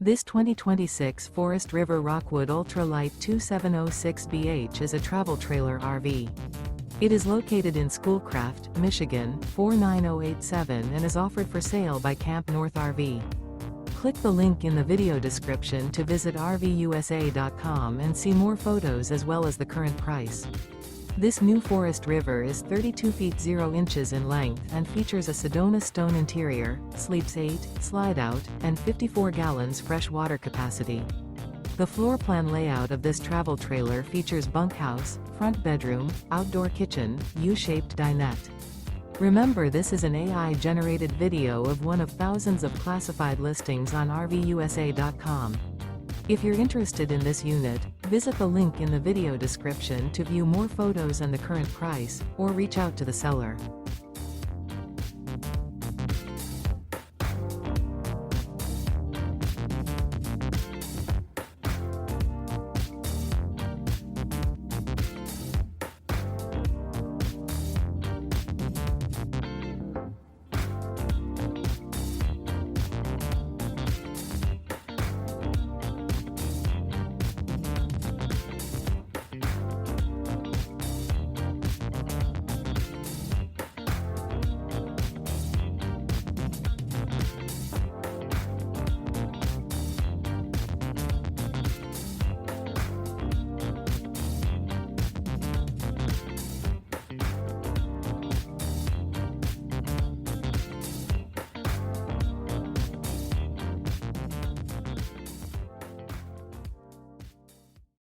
This 2026 Forest River Rockwood Ultra Lite 2706BH is a travel trailer RV. It is located in Schoolcraft, Michigan, 49087 and is offered for sale by CampNorth RV. Click the link in the video description to visit RVUSA.com and see more photos as well as the current price. This new Forest River is 32 feet 0 inches in length and features a SEDONA-STONE interior, sleeps 8, Slideout, and 54 gallons fresh water capacity. The floor plan layout of this travel trailer features bunkhouse, front bedroom, outdoor kitchen, U-shaped dinette. Remember, this is an AI-generated video of one of thousands of classified listings on RVUSA.com. If you're interested in this unit, visit the link in the video description to view more photos and the current price, or reach out to the seller.